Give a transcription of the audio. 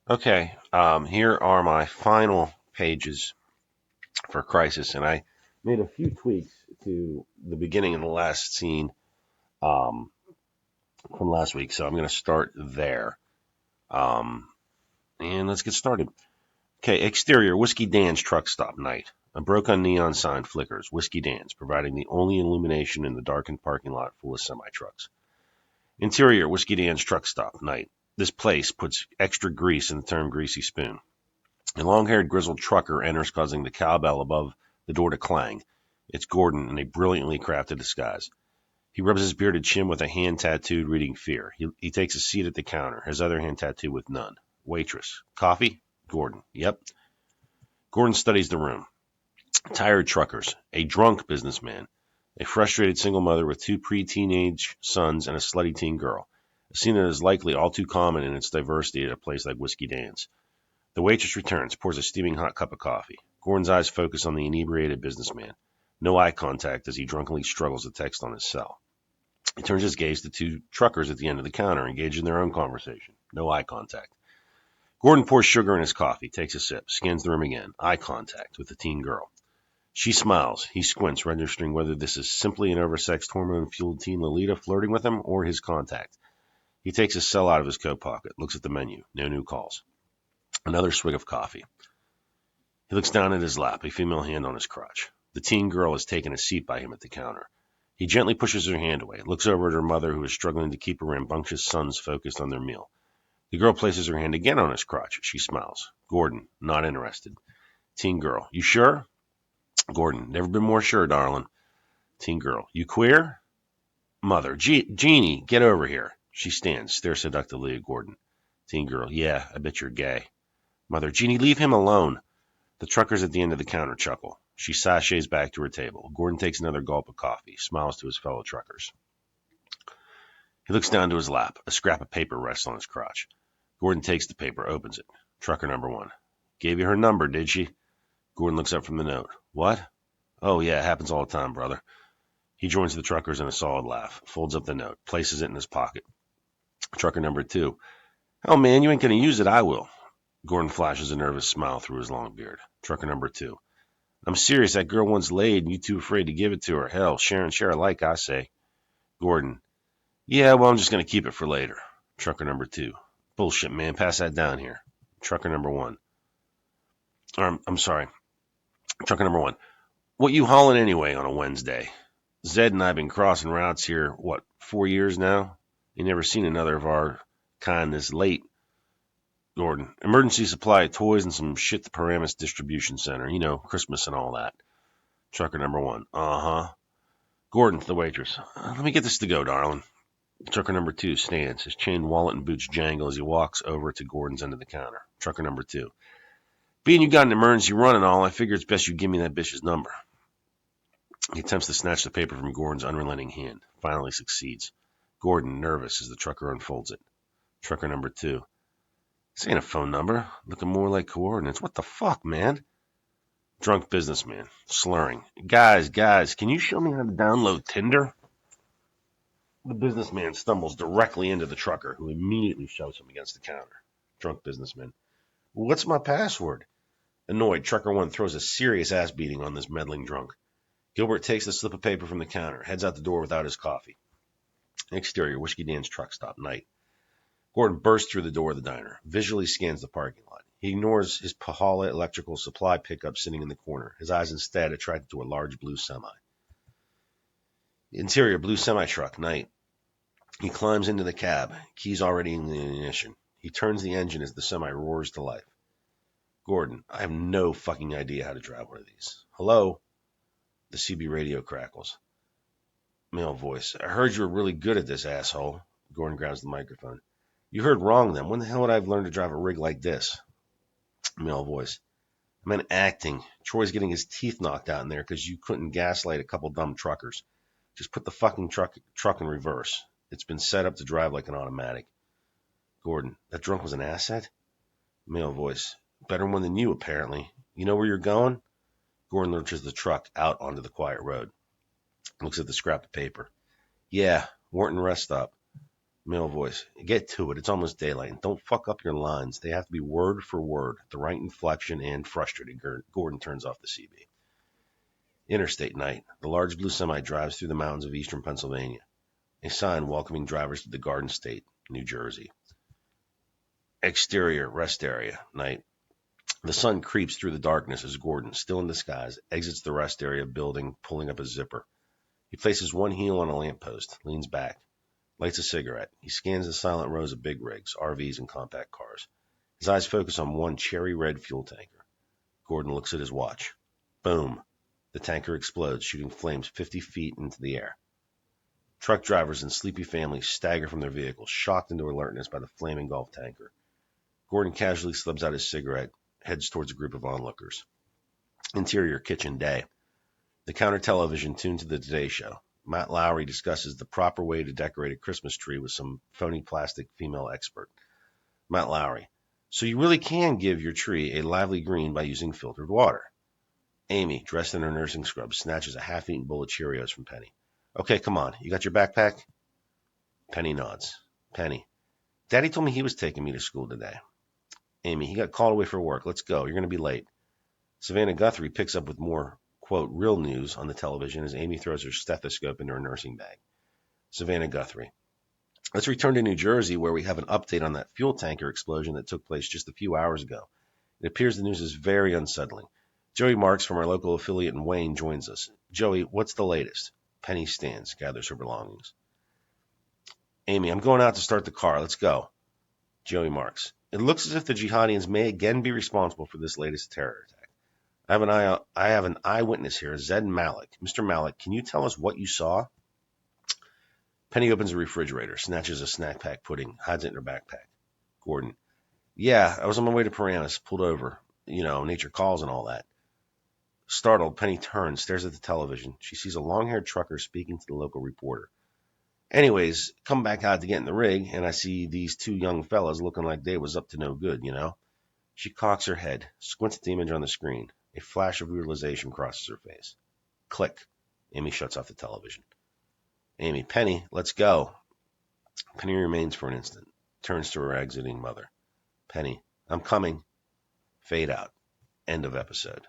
Okay, here are my final pages for Crisis, and I made a few tweaks to the beginning and the last scene um, from last week, so I'm going to start there. Um, and let's get started. Okay, exterior Whiskey Dan's truck stop night. A broken neon sign flickers. Whiskey Dan's, providing the only illumination in the darkened parking lot full of semi trucks. Interior Whiskey Dan's truck stop night. This place puts extra grease in the term greasy spoon. A long-haired, grizzled trucker enters, causing the cowbell above the door to clang. It's Gordon in a brilliantly crafted disguise. He rubs his bearded chin with a hand tattooed, reading fear. He takes a seat at the counter, his other hand tattooed with none. Waitress. Coffee? Gordon. Yep. Gordon studies the room. Tired truckers. A drunk businessman. A frustrated single mother with two pre-teenage sons and a slutty teen girl. A scene that is likely all too common in its diversity at a place like Whiskey Dan's. The waitress returns, pours a steaming hot cup of coffee. Gordon's eyes focus on the inebriated businessman. No eye contact as he drunkenly struggles to text on his cell. He turns his gaze to two truckers at the end of the counter, engaged in their own conversation. No eye contact. Gordon pours sugar in his coffee, takes a sip, scans the room again. Eye contact with the teen girl. She smiles. He squints, registering whether this is simply an oversexed, hormone-fueled teen Lolita flirting with him or his contact. He takes his cell out of his coat pocket, looks at the menu. No new calls. Another swig of coffee. He looks down at his lap, a female hand on his crotch. The teen girl has taken a seat by him at the counter. He gently pushes her hand away, looks over at her mother, who is struggling to keep her rambunctious sons focused on their meal. The girl places her hand again on his crotch. She smiles. Gordon, not interested. Teen girl, you sure? Gordon, never been more sure, darling. Teen girl, you queer? Mother, Jeannie, get over here. She stands, stares seductively at Gordon. Teen girl, yeah, I bet you're gay. Mother, Jeannie, leave him alone. The truckers at the end of the counter chuckle. She sachets back to her table. Gordon takes another gulp of coffee, smiles to his fellow truckers. He looks down to his lap. A scrap of paper rests on his crotch. Gordon takes the paper, opens it. Trucker number one. Gave you her number, did she? Gordon looks up from the note. What? Oh, yeah, it happens all the time, brother. He joins the truckers in a solid laugh, folds up the note, places it in his pocket. Trucker number two. Oh, man, you ain't going to use it. I will. Gordon flashes a nervous smile through his long beard. Trucker number two. I'm serious. That girl wants laid, and you too afraid to give it to her. Hell, share alike, I say. Gordon. Yeah, well, I'm just going to keep it for later. Trucker number two. Bullshit, man. Pass that down here. Trucker number one. I'm sorry. Trucker number one. What you hauling anyway on a Wednesday? Zed and I have been crossing routes here, 4 years now? You never seen another of our kind this late. Gordon. Emergency supply of toys and some shit to Paramus Distribution Center. You know, Christmas and all that. Trucker number one. Uh-huh. Gordon to the waitress. Let me get this to go, darling. Trucker number two stands. His chain wallet and boots jangle as he walks over to Gordon's end of the counter. Trucker number two. Being you got an emergency run and all, I figure it's best you give me that bitch's number. He attempts to snatch the paper from Gordon's unrelenting hand. Finally succeeds. Gordon, nervous as the trucker unfolds it. Trucker number two. This ain't a phone number. Looking more like coordinates. What the fuck, man? Drunk businessman, slurring. Guys, can you show me how to download Tinder? The businessman stumbles directly into the trucker, who immediately shoves him against the counter. Drunk businessman. What's my password? Annoyed, trucker one throws a serious ass beating on this meddling drunk. Gilbert takes the slip of paper from the counter, heads out the door without his coffee. Exterior, Whiskey Dan's truck stop, night. Gordon bursts through the door of the diner, visually scans the parking lot. He ignores his Pahala electrical supply pickup sitting in the corner, his eyes instead attracted to a large blue semi. Interior, blue semi-truck, night. He climbs into the cab, keys already in the ignition. He turns the engine as the semi roars to life. Gordon, I have no fucking idea how to drive one of these. Hello? The CB radio crackles. Male voice. I heard you were really good at this, asshole. Gordon grabs the microphone. You heard wrong then. When the hell would I have learned to drive a rig like this? Male voice. I meant acting. Troy's getting his teeth knocked out in there because you couldn't gaslight a couple dumb truckers. Just put the fucking truck in reverse. It's been set up to drive like an automatic. Gordon. That drunk was an asset? Male voice. Better one than you, apparently. You know where you're going? Gordon lurches the truck out onto the quiet road. Looks at the scrap of paper. Yeah, Wharton rest stop. Male voice. Get to it. It's almost daylight. And don't fuck up your lines. They have to be word for word, the right inflection, and frustrated. Gordon turns off the CB. Interstate night. The large blue semi drives through the mountains of eastern Pennsylvania. A sign welcoming drivers to the Garden State, New Jersey. Exterior, rest area, night. The sun creeps through the darkness as Gordon, still in disguise, exits the rest area building, pulling up a zipper. He places one heel on a lamppost, leans back, lights a cigarette. He scans the silent rows of big rigs, RVs, and compact cars. His eyes focus on one cherry red fuel tanker. Gordon looks at his watch. Boom. The tanker explodes, shooting flames 50 feet into the air. Truck drivers and sleepy families stagger from their vehicles, shocked into alertness by the flaming Gulf tanker. Gordon casually slubs out his cigarette, heads towards a group of onlookers. Interior kitchen day. The counter television tuned to the Today Show. Matt Lowry discusses the proper way to decorate a Christmas tree with some phony plastic female expert. Matt Lowry. So you really can give your tree a lively green by using filtered water. Amy, dressed in her nursing scrubs, snatches a half-eaten bowl of Cheerios from Penny. Okay, come on. You got your backpack? Penny nods. Penny. Daddy told me he was taking me to school today. Amy, he got called away for work. Let's go. You're going to be late. Savannah Guthrie picks up with more, quote, real news on the television as Amy throws her stethoscope into her nursing bag. Savannah Guthrie. Let's return to New Jersey, where we have an update on that fuel tanker explosion that took place just a few hours ago. It appears the news is very unsettling. Joey Marks from our local affiliate in Wayne joins us. Joey, what's the latest? Penny stands, gathers her belongings. Amy, I'm going out to start the car. Let's go. Joey Marks. It looks as if the jihadians may again be responsible for this latest terror attack. I have an eyewitness here, Zed Malik. Mr. Malik, can you tell us what you saw? Penny opens a refrigerator, snatches a snack pack pudding, hides it in her backpack. Gordon. Yeah, I was on my way to Paramus, pulled over. You know, nature calls and all that. Startled, Penny turns, stares at the television. She sees a long-haired trucker speaking to the local reporter. Anyways, come back out to get in the rig, and I see these two young fellas looking like they was up to no good, you know? She cocks her head, squints at the image on the screen. A flash of realization crosses her face. Click. Amy shuts off the television. Amy, Penny, let's go. Penny remains for an instant, turns to her exiting mother. Penny, I'm coming. Fade out. End of episode.